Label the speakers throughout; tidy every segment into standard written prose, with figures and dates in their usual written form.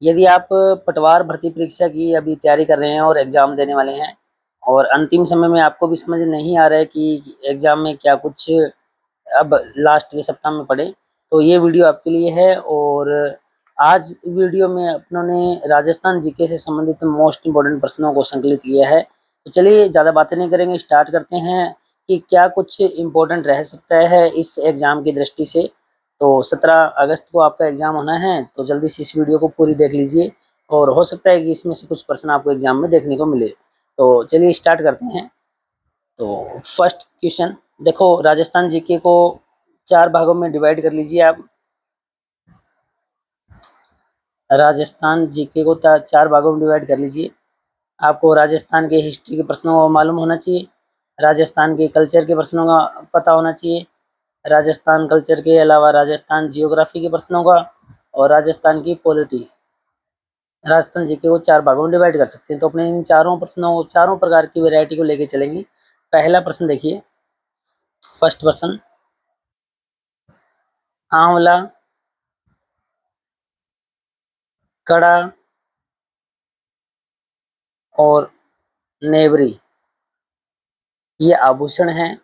Speaker 1: यदि आप पटवार भर्ती परीक्षा की अभी तैयारी कर रहे हैं और एग्ज़ाम देने वाले हैं और अंतिम समय में आपको भी समझ नहीं आ रहा है कि एग्ज़ाम में क्या कुछ अब लास्ट के सप्ताह में पढ़े, तो ये वीडियो आपके लिए है। और आज वीडियो में अपनों ने राजस्थान जीके से संबंधित मोस्ट इम्पोर्टेंट प्रश्नों को संकलित किया है। तो चलिए ज़्यादा बातें नहीं करेंगे, स्टार्ट करते हैं कि क्या कुछ इम्पोर्टेंट रह सकता है इस एग्ज़ाम की दृष्टि से। तो 17 अगस्त को आपका एग्ज़ाम होना है, तो जल्दी से इस वीडियो को पूरी देख लीजिए और हो सकता है कि इसमें से कुछ प्रश्न आपको एग्ज़ाम में देखने को मिले। तो चलिए स्टार्ट करते हैं। तो फर्स्ट क्वेश्चन देखो, राजस्थान जीके को 4 भागों में डिवाइड कर लीजिए आप। राजस्थान जीके को 4 भागों में डिवाइड कर लीजिए। आपको राजस्थान के हिस्ट्री के प्रश्नों का मालूम होना चाहिए, राजस्थान के कल्चर के प्रश्नों का पता होना चाहिए, राजस्थान कल्चर के अलावा राजस्थान जियोग्राफी के प्रश्नों का, और राजस्थान की पॉलिटी। राजस्थान जीके को 4 भागों में डिवाइड कर सकते हैं। तो अपने इन चारों प्रश्नों, चारों प्रकार की वैरायटी को लेके चलेंगे। पहला प्रश्न देखिए, फर्स्ट प्रश्न, आंवला, कड़ा और नेवरी ये आभूषण हैं,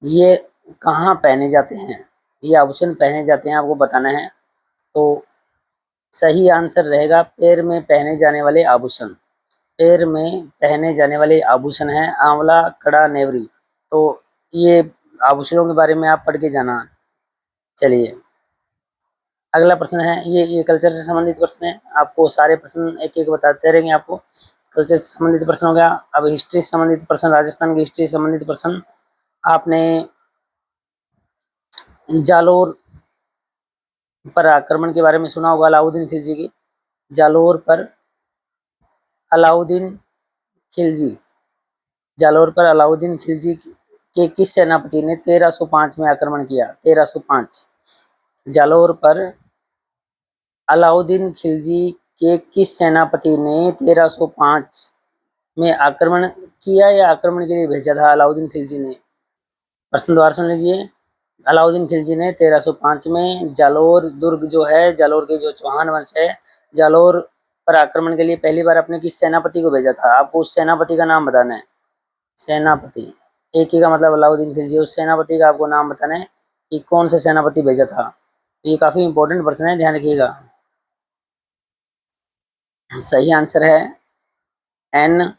Speaker 1: ये कहाँ पहने जाते हैं? ये आभूषण पहने जाते हैं, आपको बताना है। तो सही आंसर रहेगा पैर में पहने जाने वाले आभूषण। पैर में पहने जाने वाले आभूषण हैं आंवला, कड़ा, नेवरी। तो ये आभूषणों के बारे में आप पढ़ के जाना। चलिए अगला प्रश्न है, ये कल्चर से संबंधित प्रश्न है। आपको सारे प्रश्न एक एक बताते रहेंगे आपको। कल्चर से संबंधित प्रश्न हो गया। अब हिस्ट्री से संबंधित प्रश्न, राजस्थान की हिस्ट्री से संबंधित प्रश्न। आपने जालोर पर आक्रमण के बारे में सुना होगा, अलाउद्दीन खिलजी की। जालोर पर अलाउद्दीन खिलजी, जालोर पर अलाउद्दीन खिलजी के किस सेनापति ने 1305 में आक्रमण किया? 1305। जालोर पर अलाउद्दीन खिलजी के किस सेनापति ने 1305 में आक्रमण किया या आक्रमण के लिए भेजा था अलाउद्दीन खिलजी ने? प्रश्न दोबारा सुन लीजिए। अलाउद्दीन खिलजी ने 1305 में जालोर दुर्ग जो है, जालोर के जो चौहान वंश है, जालोर पर आक्रमण के लिए पहली बार अपने किस सेनापति को भेजा था? आपको उस सेनापति का नाम बताना है। सेनापति, एक ही का मतलब अलाउद्दीन खिलजी, उस सेनापति का आपको नाम बताना है कि कौन सा सेनापति भेजा था। ये काफी इंपॉर्टेंट प्रश्न है, ध्यान रखिएगा। सही आंसर है एन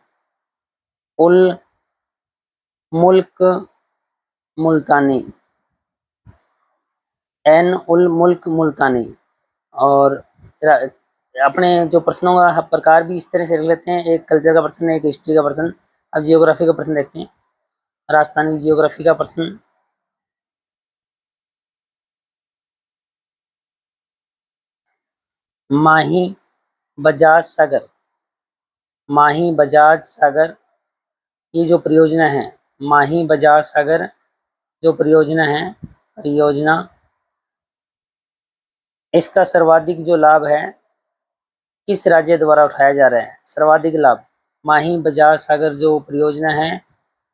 Speaker 1: उल मुल्क मुल्तानी, एन उल मुल्क मुल्तानी। और अपने जो प्रश्नों का प्रकार भी इस तरह से रख लेते हैं, एक कल्चर का प्रश्न, एक हिस्ट्री का प्रश्न। अब जियोग्राफी का प्रश्न देखते हैं। राजस्थान की जियोग्राफी का प्रश्न, माही बजाज सागर, माही बजाज सागर ये जो परियोजना है, माही बजाज सागर जो परियोजना है, परियोजना, इसका सर्वाधिक जो लाभ है किस राज्य द्वारा उठाया जा रहा है? सर्वाधिक लाभ माही बजाज सागर जो परियोजना है,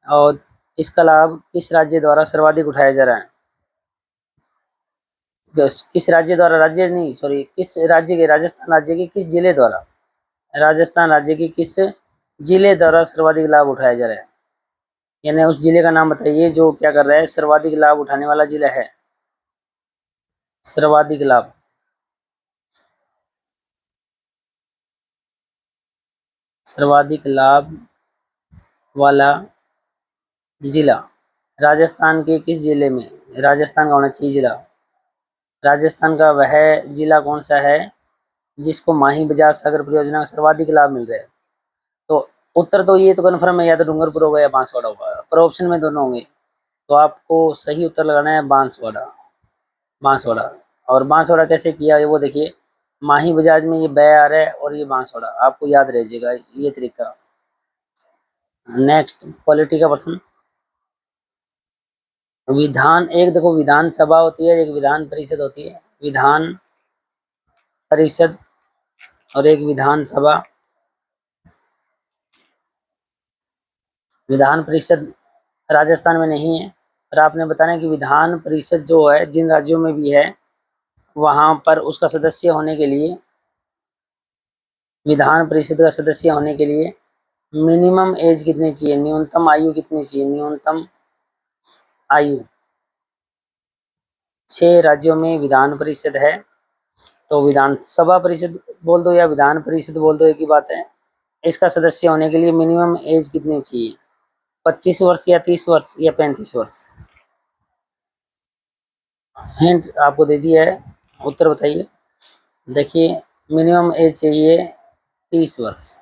Speaker 1: और इसका लाभ किस राज्य द्वारा सर्वाधिक उठाया जा रहा है? किस राज्य द्वारा, राज्य नहीं सॉरी, किस राज्य के, राजस्थान राज्य के किस जिले द्वारा, राजस्थान राज्य के किस जिले द्वारा सर्वाधिक लाभ उठाया जा रहा है? यानी उस जिले का नाम बताइए जो क्या कर रहा है, सर्वाधिक लाभ उठाने वाला जिला है। सर्वाधिक लाभ, सर्वाधिक लाभ वाला जिला राजस्थान के किस जिले में, राजस्थान का होना चाहिए जिला, राजस्थान का वह जिला कौन सा है जिसको माही बजाज सागर परियोजना का सर्वाधिक लाभ मिल रहा है? तो उत्तर तो ये तो कन्फर्म है, या तो डूंगरपुर होगा या बांसवाड़ा होगा, पर ऑप्शन में दोनों होंगे। तो आपको सही उत्तर लगाना है बांसवाड़ा, बांसवाड़ा। और बांसवाड़ा कैसे किया है वो देखिए, माही बजाज में ये बै आ रहा है और ये बांसवाड़ा, आपको याद रह जाएगा ये तरीका। नेक्स्ट पॉलिटी का प्रश्न, विधान, एक देखो विधान सभा होती है, एक विधान परिषद होती है। विधान परिषद और एक विधान सभा। विधान परिषद राजस्थान में नहीं है, पर आपने बताना है कि विधान परिषद जो है जिन राज्यों में भी है, वहां पर उसका सदस्य होने के लिए विधान परिषद का सदस्य होने के लिए मिनिमम एज कितनी चाहिए, न्यूनतम आयु कितनी चाहिए, न्यूनतम आयु। 6 राज्यों में विधान परिषद है, तो विधानसभा परिषद बोल दो या विधान परिषद बोल दो, एक ही बात है। इसका सदस्य होने के लिए मिनिमम एज कितनी चाहिए, 25 वर्ष या 30 वर्ष या 35 वर्ष। हिंट आपको दे दिया है, उत्तर बताइए। देखिए, मिनिमम एज चाहिए 30 वर्ष,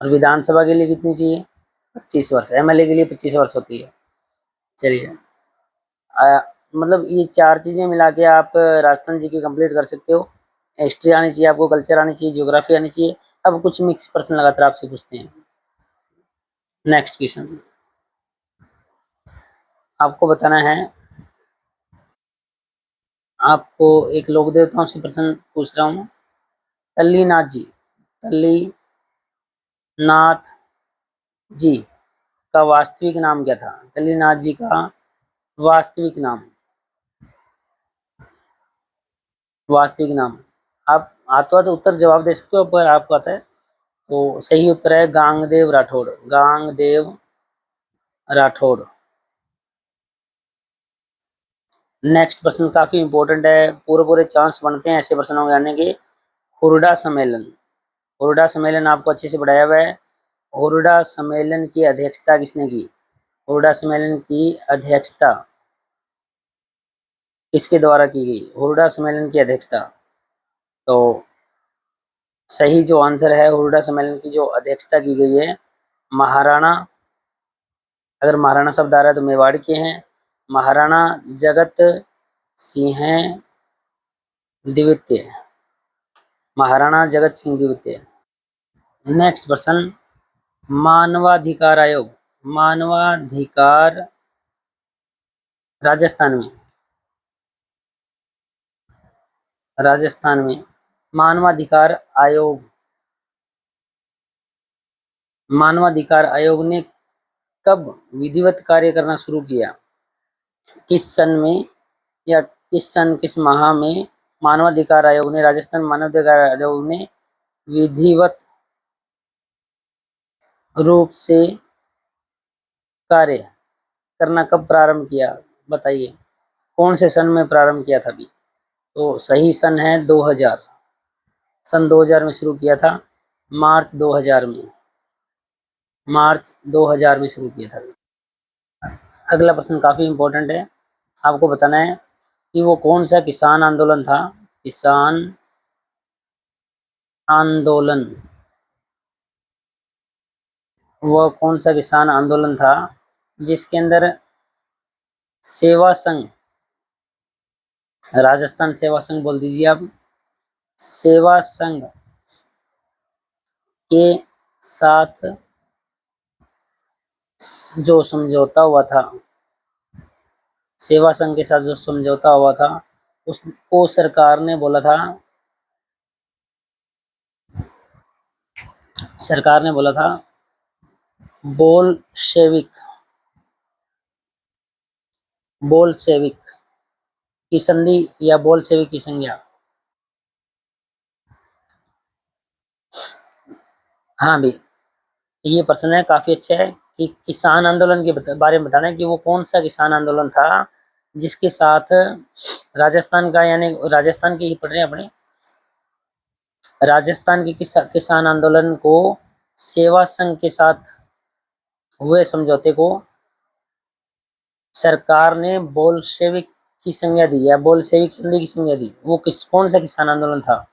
Speaker 1: और विधानसभा के लिए कितनी चाहिए, 25 वर्ष। एमएलए के लिए 25 वर्ष होती है। चलिए, मतलब ये 4 चीज़ें मिला के आप राजस्थान जी की कंप्लीट कर सकते हो। हिस्ट्री आनी चाहिए आपको, कल्चर आनी चाहिए, ज्योग्राफी आनी चाहिए। अब कुछ मिक्स प्रश्न लगातार आपसे पूछते हैं। नेक्स्ट क्वेश्चन आपको बताना है, आपको एक लोक देवताओं से प्रश्न पूछ रहा हूँ। तल्लीनाथ जी, तल्लीनाथ जी का वास्तविक नाम क्या था, तल्लीनाथ जी का वास्तविक नाम, वास्तविक नाम। आप हाथों हाथ उत्तर जवाब दे सकते हो, पर आपको आता है तो सही उत्तर है गांगदेव राठौड़, गांगदेव राठौड़। नेक्स्ट प्रश्न काफी इंपॉर्टेंट है, पूरे पूरे चांस बनते हैं ऐसे प्रश्नों के आने के। हुरडा सम्मेलन, हुरडा सम्मेलन आपको अच्छे से पढ़ाया हुआ है। हुरडा सम्मेलन की अध्यक्षता किसने की, हुरडा सम्मेलन की अध्यक्षता किसके द्वारा की गई, हुरडा सम्मेलन की अध्यक्षता। तो सही जो आंसर है, हुरडा सम्मेलन की जो अध्यक्षता की गई है, महाराणा, अगर महाराणा शब्द आ रहा है तो मेवाड़ के हैं, महाराणा जगत सिंह द्वितीय, महाराणा जगत सिंह द्वितीय। नेक्स्ट प्रश्न, मानवाधिकार आयोग, मानवाधिकार राजस्थान में, राजस्थान में मानवाधिकार आयोग, मानवाधिकार आयोग ने कब विधिवत कार्य करना शुरू किया, किस सन में या किस सन किस माह में मानवाधिकार आयोग ने, राजस्थान मानवाधिकार आयोग ने विधिवत रूप से कार्य करना कब प्रारंभ किया, बताइए कौन से सन में प्रारंभ किया था अभी। तो सही सन है 2000, सन 2000 में शुरू किया था, मार्च 2000 में, मार्च 2000 में शुरू किया था। अगला प्रश्न काफी इंपॉर्टेंट है, आपको बताना है कि वो कौन सा किसान आंदोलन था, किसान आंदोलन, वह कौन सा किसान आंदोलन था जिसके अंदर सेवा संघ, राजस्थान सेवा संघ बोल दीजिए आप, सेवा संघ के साथ जो समझौता हुआ था, सेवा संघ के साथ जो समझौता हुआ था उसको सरकार ने बोला था, सरकार ने बोला था बोल्शेविक, बोल्शेविक की संधि या बोल्शेविक की संज्ञा। हाँ भी, ये प्रश्न है काफी अच्छा है कि किसान आंदोलन के बारे में बताना है कि वो कौन सा किसान आंदोलन था जिसके साथ राजस्थान का, यानी राजस्थान के ही पढ़ रहे हैं अपने, राजस्थान के किसान आंदोलन को सेवा संघ के साथ हुए समझौते को सरकार ने बोल्शेविक की संज्ञा दी या बोल्शेविक संधि की संज्ञा दी। वो कौन सा किसान आंदोलन था,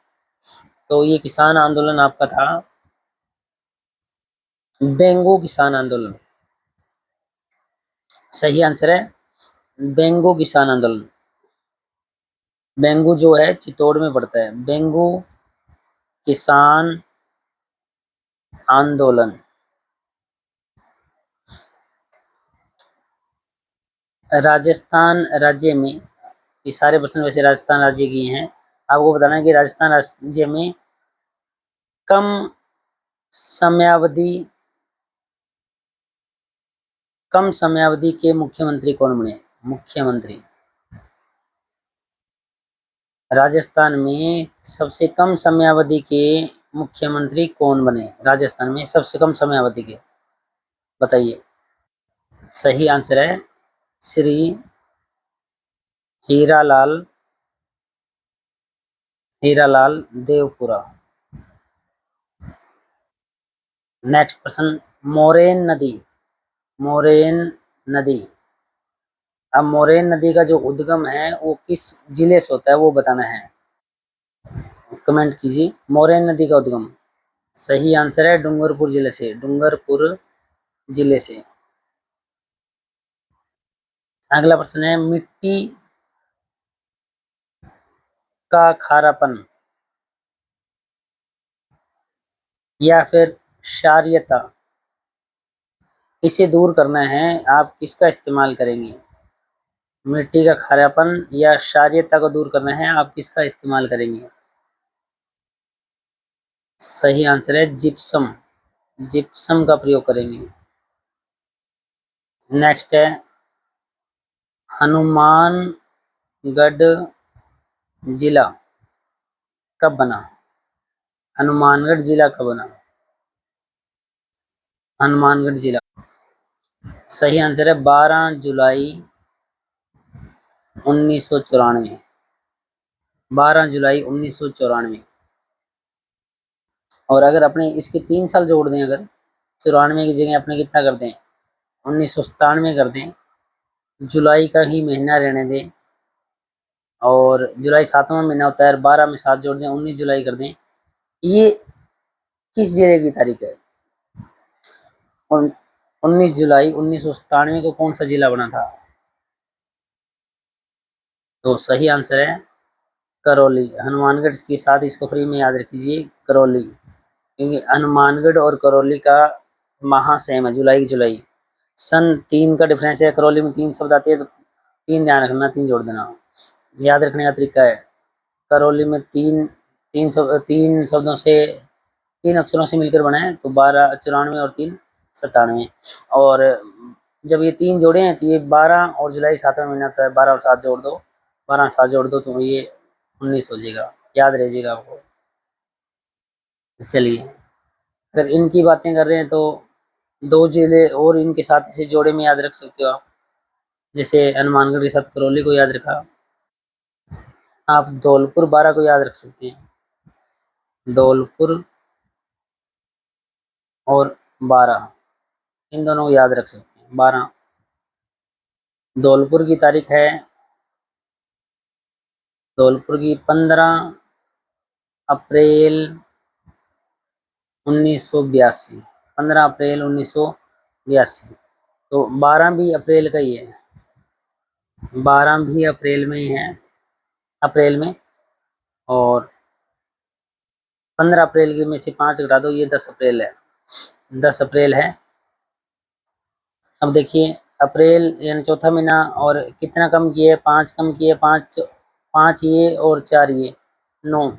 Speaker 1: तो ये किसान आंदोलन आपका था बेंगो किसान आंदोलन। सही आंसर है बेंगो किसान आंदोलन। बेंगू जो है चित्तौड़ में पड़ता है, बेंगू किसान आंदोलन। राजस्थान राज्य में, ये सारे प्रश्न वैसे राजस्थान राज्य की हैं, आपको बताना है कि राजस्थान राज्य में कम समयावधि, कम समयावधि के मुख्यमंत्री कौन बने, मुख्यमंत्री राजस्थान में सबसे कम समयावधि के मुख्यमंत्री कौन बने राजस्थान में सबसे कम समय अवधि के? बताइए। सही आंसर है श्री हीरालाल हीरालाल देवपुरा। नेक्स्ट प्रश्न, मोरेन नदी, मोरेन नदी, अब मोरेन नदी का जो उद्गम है वो किस जिले से होता है वो बताना है। कमेंट कीजिए, मोरेन नदी का उद्गम। सही आंसर है डूंगरपुर जिले से, डूंगरपुर जिले से। अगला प्रश्न है, मिट्टी का खारापन या फिर क्षारीयता, इसे दूर करना है, आप किसका इस्तेमाल करेंगे? मिट्टी का खारापन या क्षारीयता को दूर करना है, आप किसका इस्तेमाल करेंगे? सही आंसर है जिप्सम, जिप्सम का प्रयोग करेंगे। नेक्स्ट है, हनुमानगढ़ जिला कब बना? हनुमानगढ़ जिला कब बना? हनुमानगढ़ जिला। सही आंसर है 12 जुलाई 1994, 12 जुलाई 1994। और अगर अपने इसके 3 साल जोड़ दें, अगर 94 की जगह अपने कितना कर दें, 1997 कर दें, जुलाई का ही महीना रहने दें, और जुलाई 7वां महीना होता है, 12 में 7 जोड़ दें, 19 जुलाई कर दें। ये किस जिले की तारीख है? 19 जुलाई 1997 को कौन सा जिला बना था? तो सही आंसर है करौली। हनुमानगढ़ के साथ इसको फ्री में याद रखिए, करौली, क्योंकि हनुमानगढ़ और करौली का माह सेम है, जुलाई की जुलाई। सन 3 का डिफरेंस है, करौली में 3 शब्द आते हैं, तो 3 ध्यान रखना, 3 जोड़ देना, याद रखने का तरीका है। करौली में तीन शब्दों से, 3 अक्षरों से मिलकर बना है, तो 12, 94 और 3, 97। और जब ये 3 जोड़े हैं तो ये 12, और जुलाई 7वां महीना होता है, 12 और 7 जोड़ दो, 12 और 7 जोड़ दो तो ये 19 हो जाएगा, याद रहिएगा आपको। चलिए, अगर इनकी बातें कर रहे हैं तो 2 जिले और इनके साथ इसे जोड़े में याद रख सकते हो आप, जैसे हनुमानगढ़ के साथ करौली को याद रखा, आप धौलपुर 12 को याद रख सकते हैं। धौलपुर और 12, इन दोनों को याद रख सकते हैं। 12 धौलपुर की तारीख है, धौलपुर की 15 अप्रैल 1982, 15 अप्रैल 1982। तो 12 भी अप्रैल का ही है, 12 भी अप्रैल में ही है, अप्रैल में। और 15 अप्रैल के में से 5 घटा दो, ये 10 अप्रैल है, 10 अप्रैल है। अब देखिए, अप्रैल यानी चौथा महीना, और कितना कम किए, 5 कम किए, 5 5 ये और 4 ये, 9,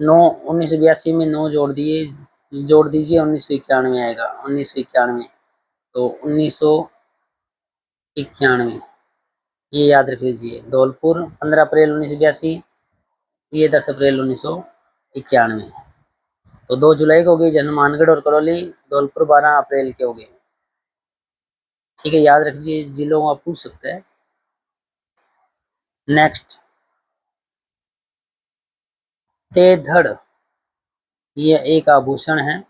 Speaker 1: 9 1982 में 9 जोड़ दिए, जोड़ दीजिए, 1991 आएगा, 1991। तो 1991, ये याद रख लीजिए। धौलपुर 15 अप्रैल 1982, ये 10 अप्रैल 1991। तो 2 जुलाई को हो गई हनुमानगढ़ और करौली, धौलपुर 12 अप्रैल के हो गए। ठीक है, याद रखिए, जिलों को आप पूछ सकते हैं। नेक्स्ट, तेधड़, ये एक आभूषण है,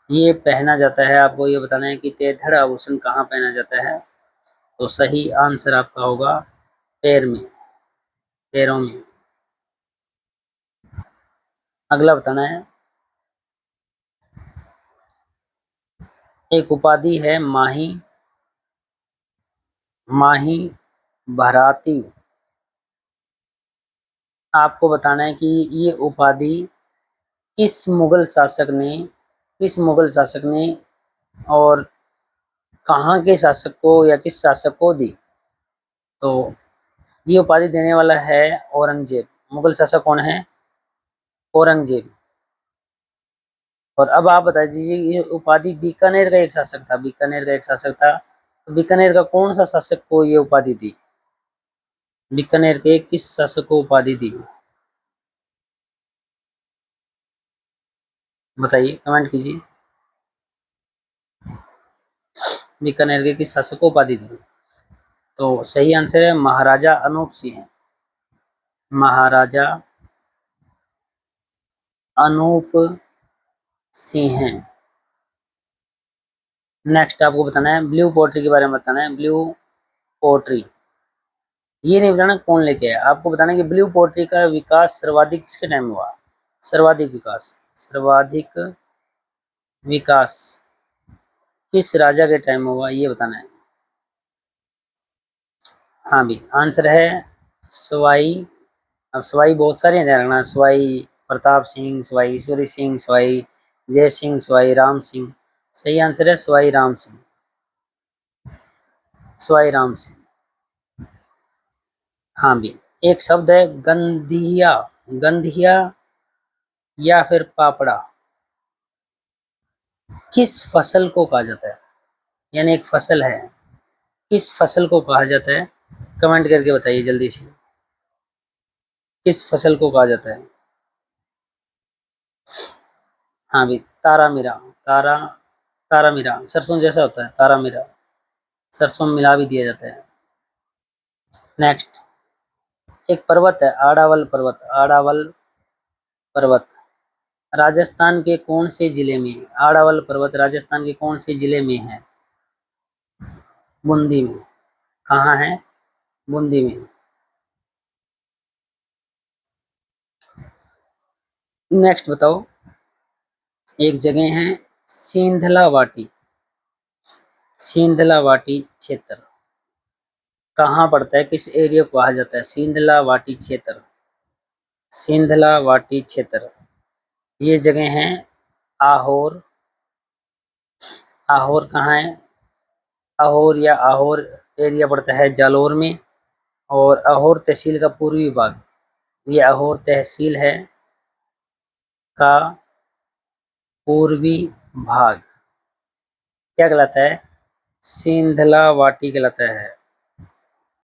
Speaker 1: ये पहना जाता है, आपको ये बताना है कि तेधड़ आभूषण कहाँ पहना जाता है। तो सही आंसर आपका होगा पैर में, पैरों में। अगला बताना है, एक उपाधि है माही, माही भराती, आपको बताना है कि ये उपाधि किस मुगल शासक ने और कहाँ के शासक को या किस शासक को दी? तो ये उपाधि देने वाला है औरंगजेब। मुगल शासक कौन है? औरंगजेब। और अब आप बता दीजिए, ये उपाधि बीकानेर का एक शासक था, बीकानेर का एक शासक था, तो बीकानेर का कौन सा शासक को ये उपाधि दी? बीकानेर के किस शासक को उपाधि दी? बताइए, कमेंट कीजिए। बीकानेर के किस शासक को उपाधि दी? तो सही आंसर है महाराजा अनूप सिंह। महाराजा अनूप सिंह। नेक्स्ट आपको बताना है ब्लू पोट्री के बारे में बताना है। ब्लू पोट्री, ये नहीं बताना कौन लेके आया, आपको बताना है कि ब्लू पोट्री का विकास सर्वाधिक किसके टाइम में हुआ। सर्वाधिक विकास, सर्वाधिक विकास किस राजा के टाइम में हुआ, ये बताना है। हाँ भी, आंसर है सवाई। अब सवाई बहुत सारे हैं, ध्यान रखना। सवाई प्रताप सिंह, सवाई ईश्वरी सिंह, सवाई जय सिंह, सवाई राम सिंह। सही आंसर है सवाई राम सिंह। सवाई राम सिंह। हाँ भी, एक शब्द है गंधिया। गंधिया या फिर पापड़ा, किस फसल को कहा जाता है? यानी एक फसल है, किस फसल को कहा जाता है? कमेंट करके बताइए जल्दी से, किस फसल को कहा जाता है? हाँ भी, तारा मीरा। तारा, तारा मीरा सरसों जैसा होता है, तारा मीरा। सरसों में मिला भी दिया जाता है। नेक्स्ट, एक पर्वत है आड़ावल पर्वत। आड़ावल पर्वत राजस्थान के कौन से जिले में है? आड़ावल पर्वत राजस्थान के कौन से जिले में है? बूंदी में। कहाँ है? बूंदी में। नेक्स्ट बताओ, एक जगह है सींधला वाटी। सींधला वाटी क्षेत्र कहाँ पड़ता है, किस एरिया को कहा जाता है? सींधला वाटी क्षेत्र। सींधला वाटी क्षेत्र, ये जगह है आहोर। आहोर कहाँ है? आहोर या आहोर एरिया पड़ता है जालोर में। और आहोर तहसील का पूर्वी भाग, ये आहोर तहसील है का पूर्वी भाग क्या कहलाता है? सिंधला वाटी कहलाता है।